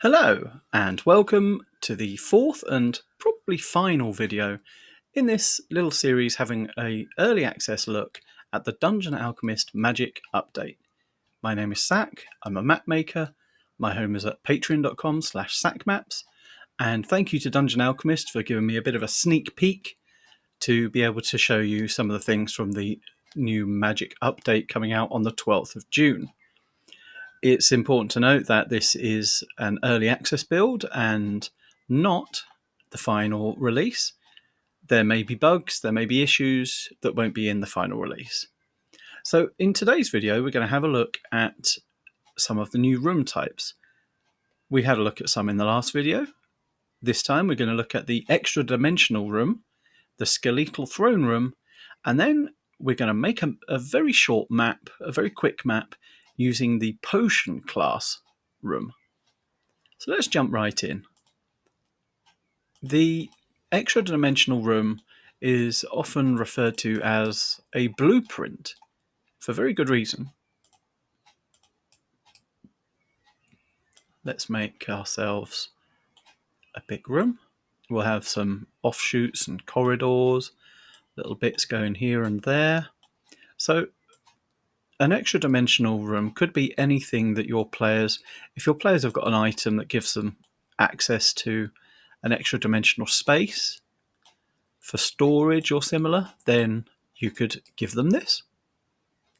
Hello and welcome to the fourth and probably final video in this little series having an early access look at the Dungeon Alchemist Magic Update. My name is Sac, I'm a map maker, my home is at patreon.com/SaCMaps, and thank you to Dungeon Alchemist for giving me a bit of a sneak peek to be able to show you some of the things from the new Magic Update coming out on the 12th of June. It's important to note that this is an early access build and not the final release. There may be bugs, there may be issues that won't be in the final release. So in today's video, we're going to have a look at some of the new room types. We had a look at some in the last video. This time we're going to look at the Extradimensional room, the Skeletal throne room, and then we're going to make a very short map, a very quick map, using the potion class room. So let's jump right in. The Extradimensional room is often referred to as a blueprint for very good reason. Let's make ourselves a big room. We'll have some offshoots and corridors, little bits going here and there. So an extra-dimensional room could be anything that your players, if your players have got an item that gives them access to an extra-dimensional space for storage or similar, then you could give them this.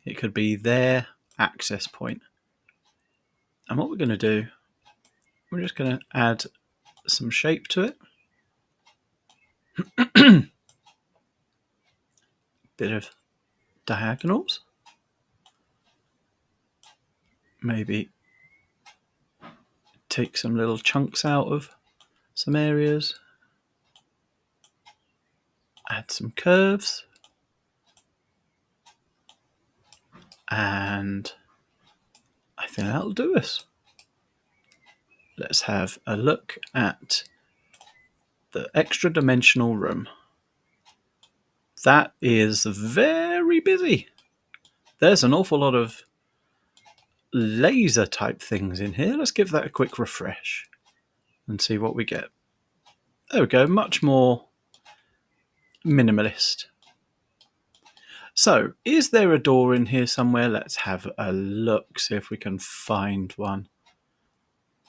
It could be their access point. And what we're going to do, we're just going to add some shape to it. Bit of diagonals. Maybe take some little chunks out of some areas. Add some curves. And I think that'll do us. Let's have a look at the extra-dimensional room. That is very busy. There's an awful lot of laser type things in here. Let's give that a quick refresh and see what we get. There we go, much more minimalist. So, is there a door in here somewhere? Let's have a look, see if we can find one.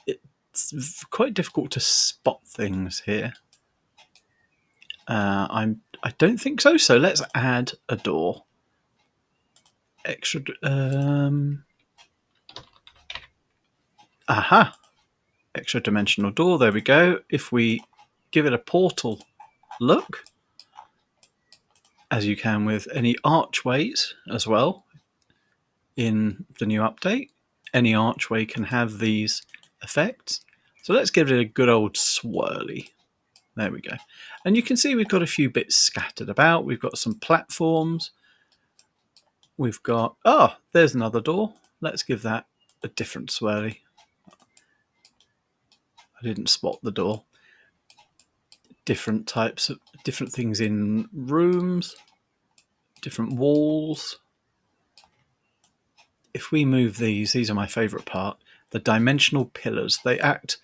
It's quite difficult to spot things here. I don't think so. So let's add a door. Aha! Extra-dimensional door. There we go. If we give it a portal look, as you can with any archways as well in the new update, any archway can have these effects. So let's give it a good old swirly. There we go. And you can see we've got a few bits scattered about. We've got some platforms. We've got... Oh, there's another door. Let's give that a different swirly. I didn't spot the door. Different types of... different things in rooms. Different walls. If we move these are my favourite part. The dimensional pillars. They act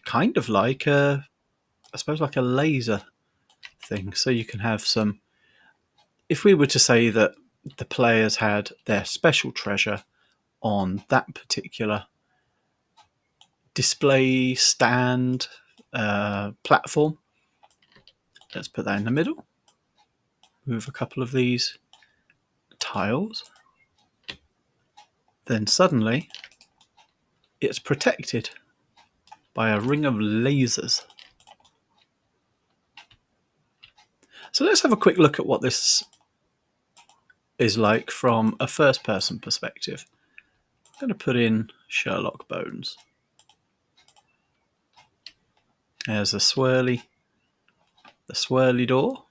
kind of like a... I suppose like a laser thing. So you can have some... If we were to say that the players had their special treasure on that particular display stand platform, let's put that in the middle. Move a couple of these tiles. Then suddenly it's protected by a ring of lasers. So let's have a quick look at what this is like from a first-person perspective. I'm going to put in Sherlock Bones. There's the swirly door.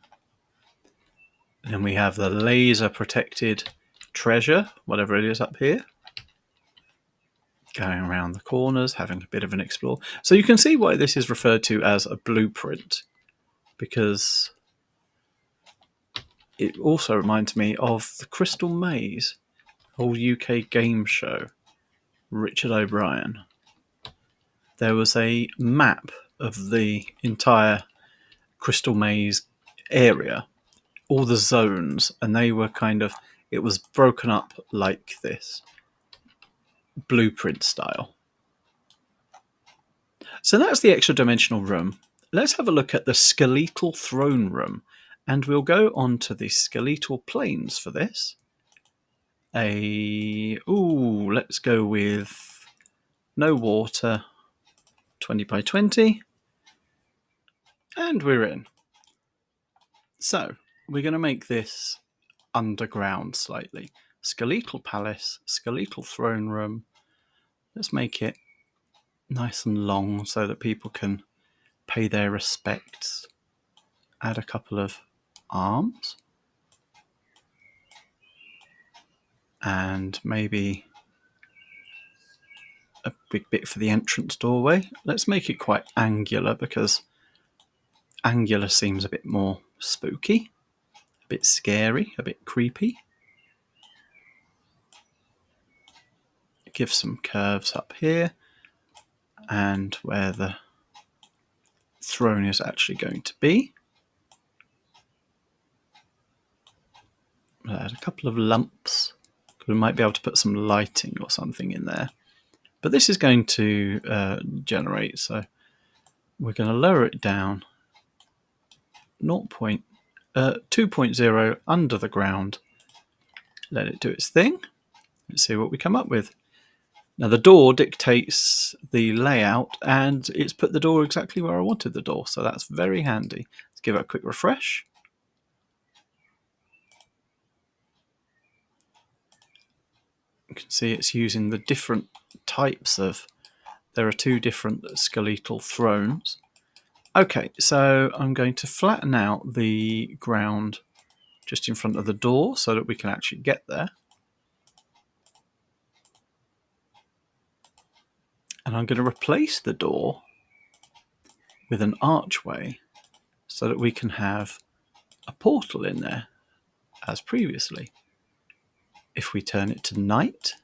And then we have the laser-protected treasure, whatever it is up here. Going around the corners, having a bit of an explore. So you can see why this is referred to as a blueprint, because it also reminds me of the Crystal Maze, old UK game show, Richard O'Brien. there was a map of the entire Crystal Maze area, all the zones, and they were it was broken up like this, blueprint style. So that's the extra-dimensional room. Let's have a look at the skeletal throne room, and we'll go on to the skeletal planes for this. Let's go with no water, 20 by 20, and we're in. So we're going to make this underground slightly. Skeletal palace, skeletal throne room. Let's make it nice and long so that people can pay their respects. Add a couple of arms. And maybe a big bit for the entrance doorway. Let's make it quite angular because angular seems a bit more spooky, a bit scary, a bit creepy. Give some curves up here and where the throne is actually going to be. We'll add a couple of lumps. We might be able to put some lighting or something in there. But this is going to generate, so we're going to lower it down 2.0 under the ground. Let it do its thing. Let's see what we come up with. Now the door dictates the layout, and it's put the door exactly where I wanted the door, so that's very handy. Let's give it a quick refresh. You can see it's using the different types of... There are 2 different skeletal thrones. Okay, so I'm going to flatten out the ground just in front of the door so that we can actually get there. And I'm going to replace the door with an archway so that we can have a portal in there as previously. If we turn it to night,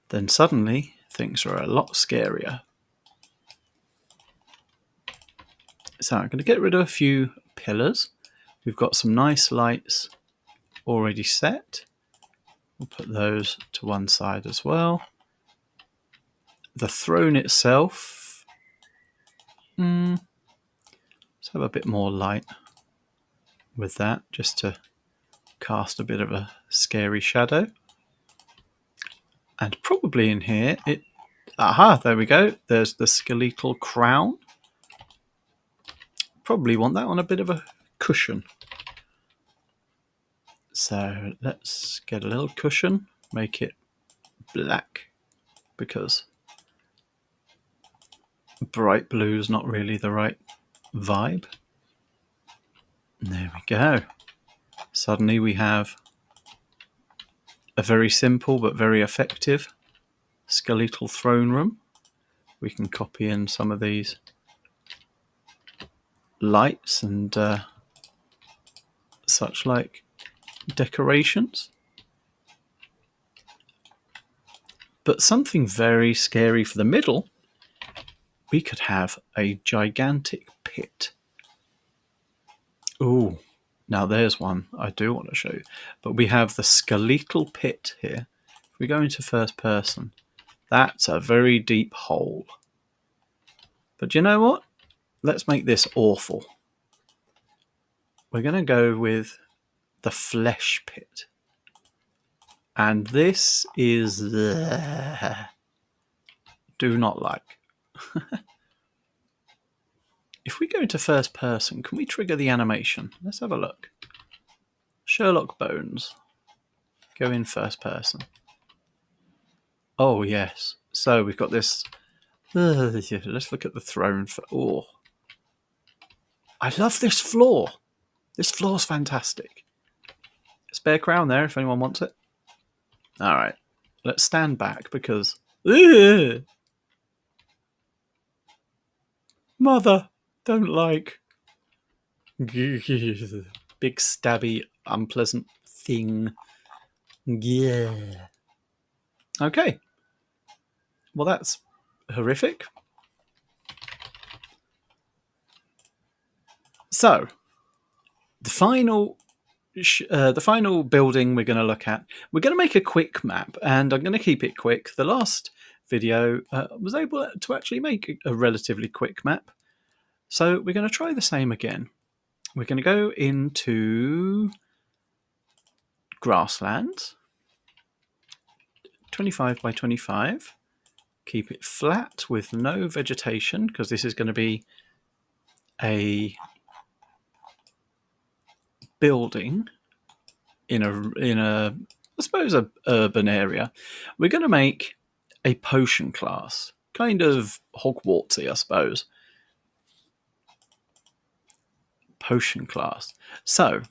then suddenly things are a lot scarier. So I'm going to get rid of a few pillars. We've got some nice lights already set. We'll put those to one side as well. The throne itself, let's have a bit more light with that, just to cast a bit of a scary shadow. And probably in here, there we go. There's the skeletal crown. Probably want that on a bit of a cushion. So let's get a little cushion, make it black, because bright blue is not really the right vibe. There we go. Suddenly we have a very simple but very effective skeletal throne room. We can copy in some of these lights and such like decorations. But something very scary for the middle, we could have a gigantic pit. Ooh, now there's one I do want to show you. But we have the skeletal pit here. If we go into first person, that's a very deep hole. But you know what? Let's make this awful. We're going to go with the flesh pit. And this is do not like. If we go into first person, can we trigger the animation? Let's have a look. Sherlock Bones. Go in first person. Oh, yes. So we've got this. Let's look at the throne. I love this floor. This floor's fantastic. Spare crown there if anyone wants it. All right. Let's stand back because... Mother, don't like. Big stabby, unpleasant thing. Yeah. Okay. Well, that's horrific. So, the final building we're going to look at, we're going to make a quick map, and I'm going to keep it quick. The last video was able to actually make a relatively quick map, so we're going to try the same again. We're going to go into grasslands, 25 by 25. Keep it flat with no vegetation, because this is going to be a building in a I suppose a urban area. We're going to make a potion class, kind of Hogwartsy, I suppose. Potion class. So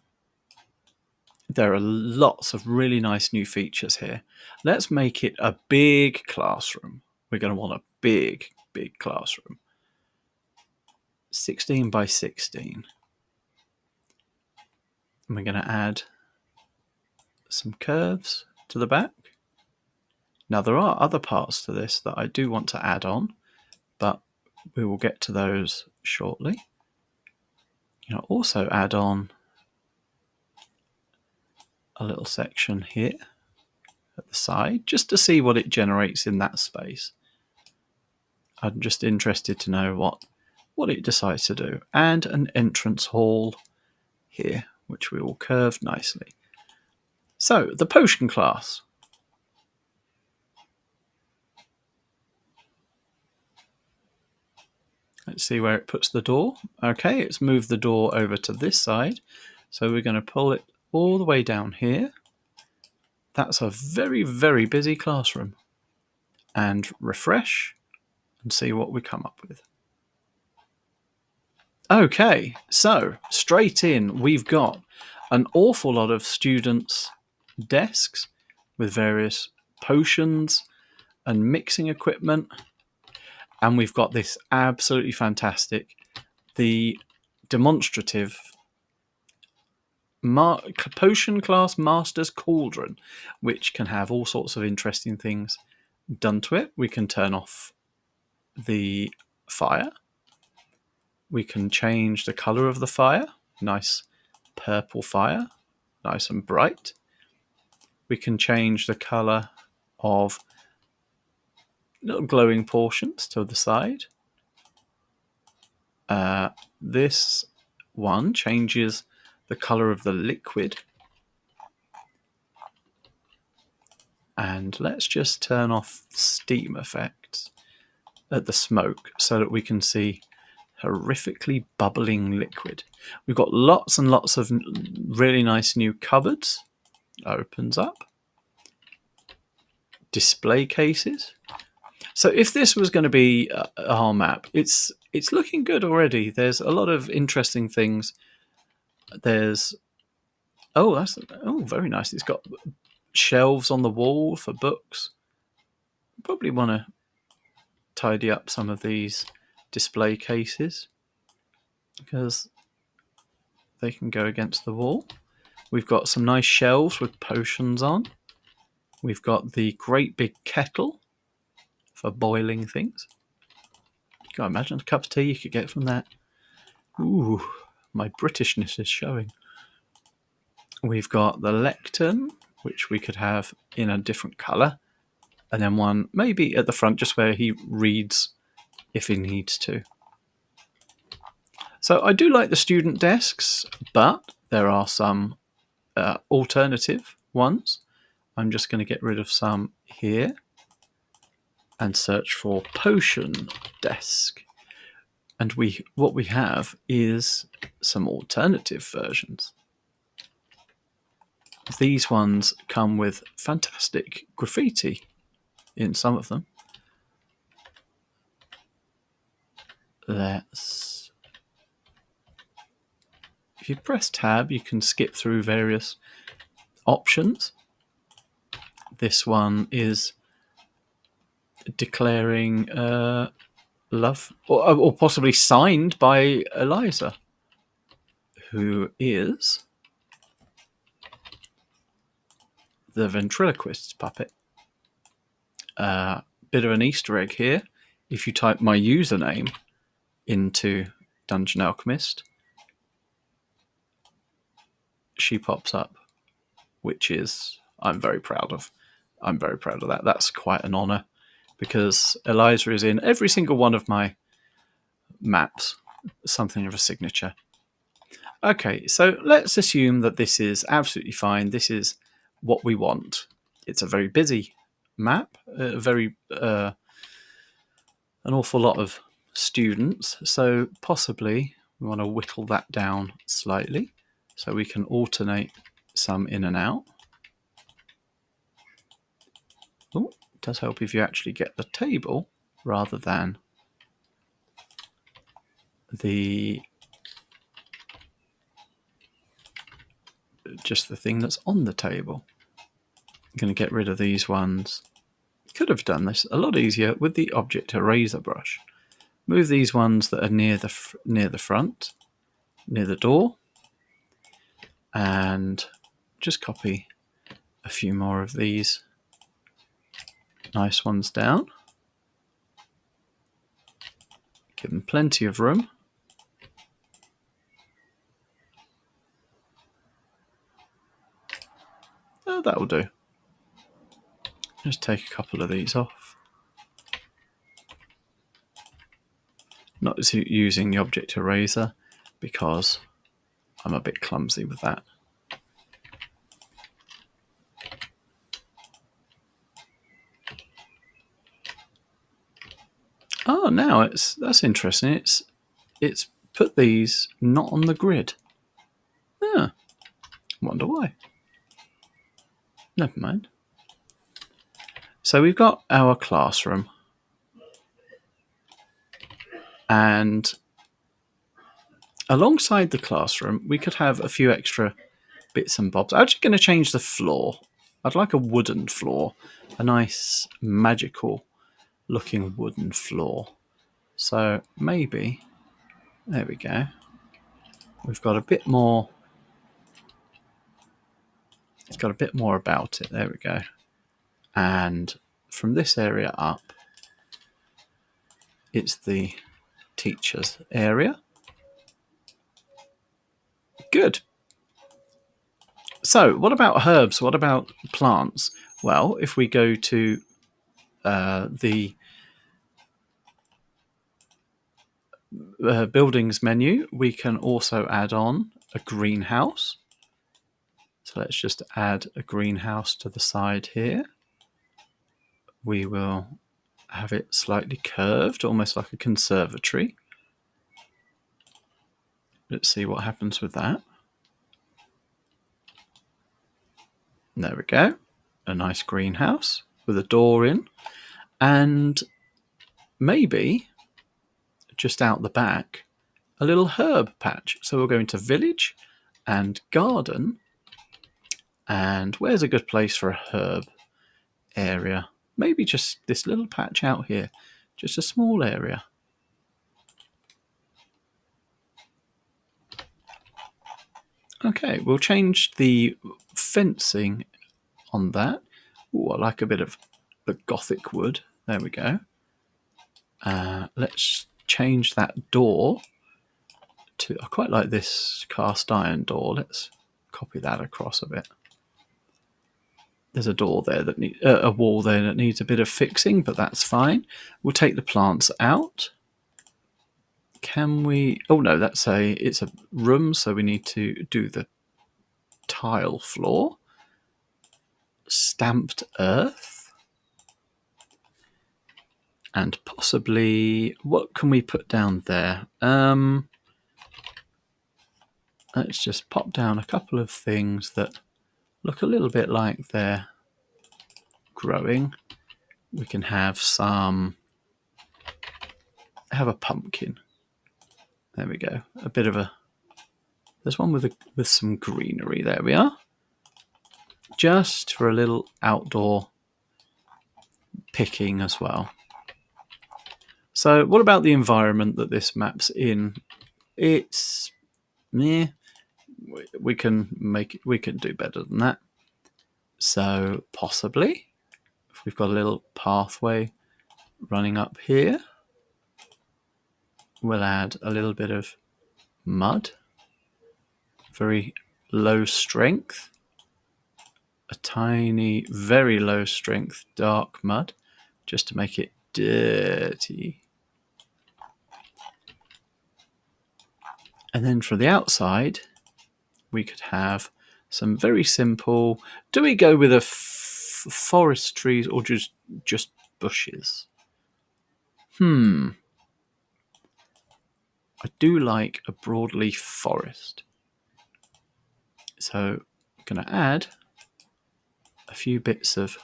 there are lots of really nice new features here. Let's make it a big classroom. We're going to want a big classroom. 16 by 16. And we're going to add some curves to the back. Now there are other parts to this that I do want to add on, but we will get to those shortly. I'll also add on a little section here at the side, just to see what it generates in that space. I'm just interested to know what it decides to do. And an entrance hall here, which we will curve nicely. So, the potion class. Let's see where it puts the door. Okay, it's moved the door over to this side. So we're going to pull it all the way down here. That's a very busy classroom. And refresh and see what we come up with. Okay, so straight in, we've got an awful lot of students' desks with various potions and mixing equipment. And we've got this absolutely fantastic, the demonstrative potion class master's cauldron, which can have all sorts of interesting things done to it. We can turn off the fire. We can change the colour of the fire. Nice purple fire, nice and bright. We can change the colour of little glowing portions to the side. This one changes the colour of the liquid. And let's just turn off steam effects at the smoke so that we can see horrifically bubbling liquid. We've got lots and lots of really nice new cupboards. Opens up. Display cases. So if this was going to be our map, it's looking good already. There's a lot of interesting things. There's very nice. It's got shelves on the wall for books. Probably want to tidy up some of these display cases because they can go against the wall. We've got some nice shelves with potions on. We've got the great big kettle for boiling things. Can you imagine a cup of tea you could get from that? Ooh, my Britishness is showing. We've got the lectern, which we could have in a different colour, and then one maybe at the front just where he reads if he needs to. So I do like the student desks, but there are some alternative ones. I'm just going to get rid of some here and search for potion desk. And what we have is some alternative versions. These ones come with fantastic graffiti in some of them. If you press tab, you can skip through various options. This one is declaring love, or possibly signed by Eliza, who is the ventriloquist's puppet. Bit of an Easter egg here. if you type my username into Dungeon Alchemist, she pops up, which is I'm very proud of. I'm very proud of that. That's quite an honour, because Eliza is in every single one of my maps, something of a signature. Okay, so let's assume that this is absolutely fine. This is what we want. It's a very busy map, an awful lot of students, so possibly we want to whittle that down slightly so we can alternate some in and out. Oh, it does help if you actually get the table rather than just the thing that's on the table. I'm going to get rid of these ones. Could have done this a lot easier with the object eraser brush. Move these ones that are near the front, near the door, and just copy a few more of these nice ones down. Give them plenty of room. Oh, that'll do. Just take a couple of these off. Not using the object eraser because I'm a bit clumsy with that. Oh, now that's interesting. It's put these not on the grid. Yeah, wonder why. Never mind. So we've got our classroom, and alongside the classroom, we could have a few extra bits and bobs. I'm actually going to change the floor. I'd like a wooden floor, a nice magical looking wooden floor. So maybe, there we go. We've got a bit more. It's got a bit more about it. There we go. And from this area up, it's the teacher's area. Good. So what about herbs? What about plants? Well, if we go to the buildings menu, we can also add on a greenhouse. So let's just add a greenhouse to the side here. We will have it slightly curved, almost like a conservatory. Let's see what happens with that. There we go. A nice greenhouse with a door in. And maybe, just out the back, a little herb patch. So we'll go into village and garden. And where's a good place for a herb area? Maybe just this little patch out here. Just a small area. Okay, we'll change the fencing on that. Ooh, I like a bit of the gothic wood. There we go. Let's change that door to, I quite like this cast iron door. Let's copy that across a bit. There's a door there that a wall there that needs a bit of fixing, but that's fine. We'll take the plants out. Can we? Oh no, it's a room, so we need to do the tile floor. Stamped earth. And possibly, what can we put down there? Let's just pop down a couple of things that look a little bit like they're growing. We can have have a pumpkin. There we go. A bit of there's one with some greenery. There we are. Just for a little outdoor picking as well. So what about the environment that this map's in? It's meh. We can do better than that. So possibly, if we've got a little pathway running up here, We'll add a little bit of mud, very low strength, a tiny, very low strength dark mud, just to make it dirty. And then for the outside, we could have some very simple. Do we go with a forest trees or just bushes? I do like a broadleaf forest. So I'm going to add a few bits of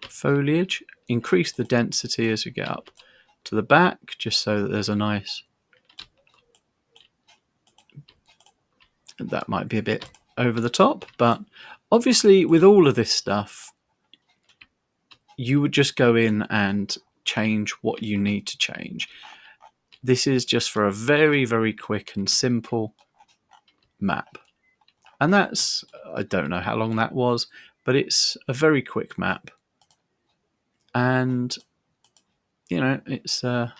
foliage, increase the density as we get up to the back, just so that there's a nice. That might be a bit over the top, but obviously with all of this stuff, you would just go in and change what you need to change. This is just for a very, very quick and simple map. And that's, I don't know how long that was, but it's a very quick map. And, you know, it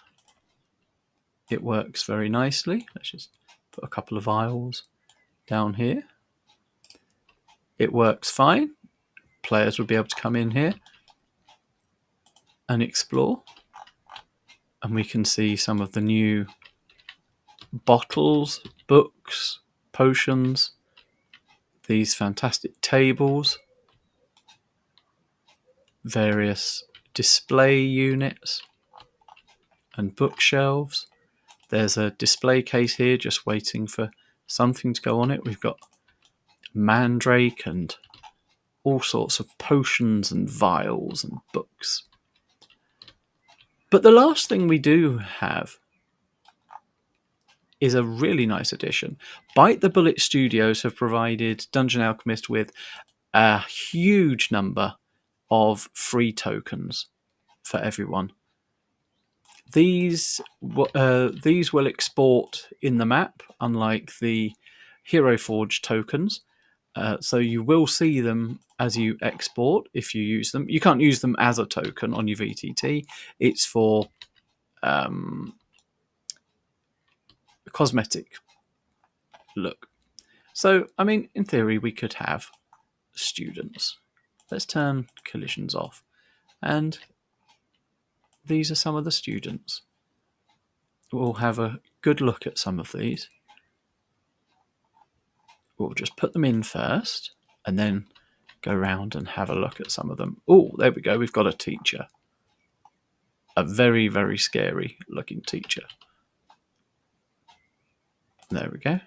works very nicely. Let's just put a couple of aisles down here. It works fine. Players will be able to come in here and explore. And we can see some of the new bottles, books, potions, these fantastic tables, various display units and bookshelves. There's a display case here just waiting for something to go on it. We've got mandrake and all sorts of potions and vials and books. But the last thing we do have is a really nice addition. Bite the Bullet Studios have provided Dungeon Alchemist with a huge number of free tokens for everyone. These will export in the map, unlike the Hero Forge tokens. So you will see them as you export if you use them. You can't use them as a token on your VTT. It's for cosmetic look. So, I mean, in theory, we could have students. Let's turn collisions off. And these are some of the students. We'll have a good look at some of these. We'll just put them in first and then go around and have a look at some of them. Oh, there we go. We've got a teacher. A very, very scary looking teacher. There we go. A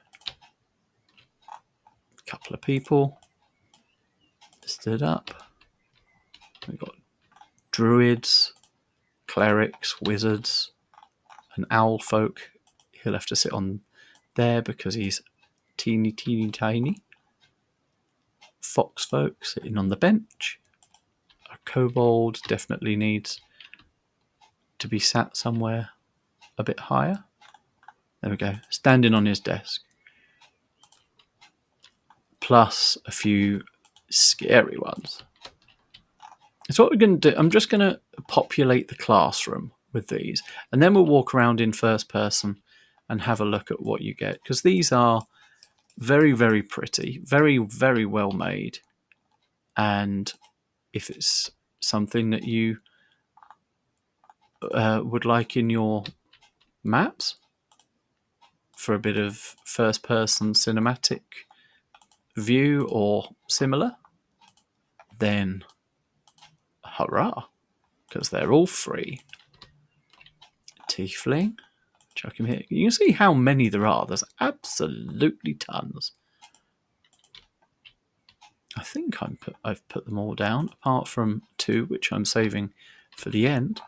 couple of people stood up. We've got druids, clerics, wizards, an owl folk. He'll have to sit on there because he's teeny, teeny, tiny. Fox folk sitting on the bench. A kobold definitely needs to be sat somewhere a bit higher. There we go, standing on his desk. Plus a few scary ones. So what we're going to do, I'm just going to populate the classroom with these, and then we'll walk around in first person and have a look at what you get, because these are very, very pretty, very, very well made. And if it's something that you would like in your maps for a bit of first person cinematic view or similar, then hurrah, because they're all free. Tiefling, chuck him here. You can see how many there are. There's absolutely tons. I think I've put them all down, apart from two, which I'm saving for the end,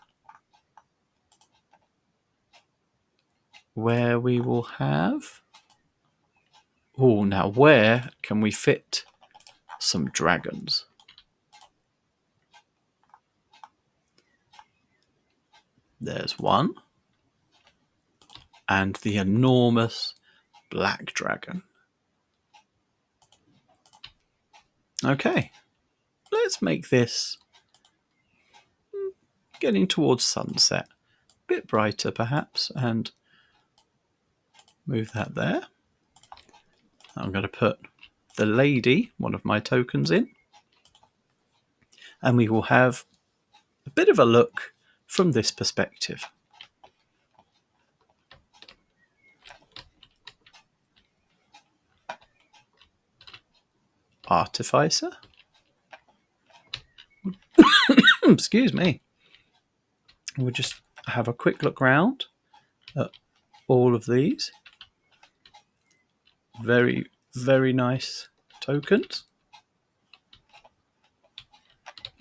where we will have... Oh, now where can we fit some dragons? There's one. And the enormous black dragon. Okay, let's make this getting towards sunset. A bit brighter perhaps, and Move that there. I'm going to put the lady, one of my tokens, in. And we will have a bit of a look from this perspective. Artificer. Excuse me. We'll just have a quick look round at all of these. Very, very nice tokens.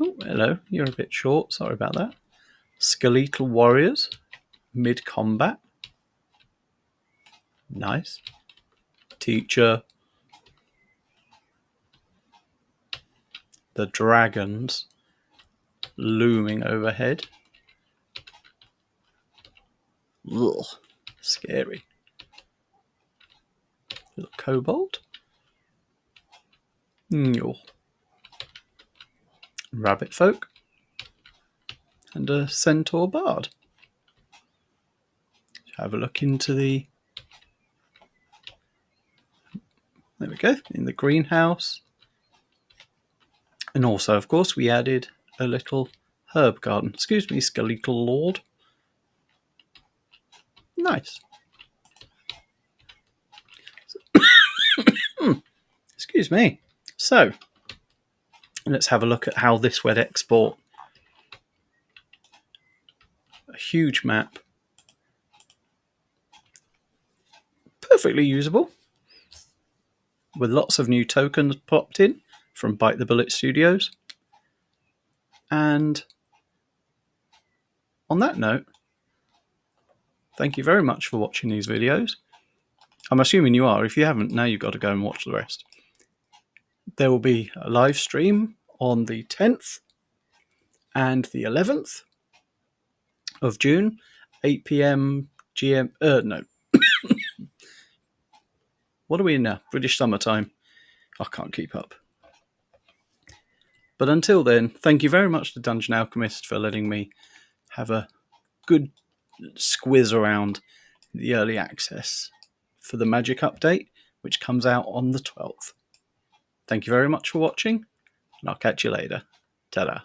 Oh, hello. You're a bit short. Sorry about that. Skeletal warriors. Mid-combat. Nice. Teacher. The dragons looming overhead. Ugh, scary. Little kobold. Oh. Rabbit folk. And a centaur bard. Have a look into the... There we go, in the greenhouse. And also, of course, we added a little herb garden. Excuse me, Skeletal Lord. Nice. Excuse me. So, let's have a look at how this would export. A huge map. Perfectly usable. With lots of new tokens popped in from Bite the Bullet Studios. And on that note, thank you very much for watching these videos. I'm assuming you are. If you haven't, now you've got to go and watch the rest. There will be a live stream on the 10th and the 11th of June, 8 p.m. GM. No. What are we in now? British summertime. I can't keep up. But until then, thank you very much to Dungeon Alchemist for letting me have a good squiz around the early access for the Magic update, which comes out on the 12th. Thank you very much for watching, and I'll catch you later. Ta-da.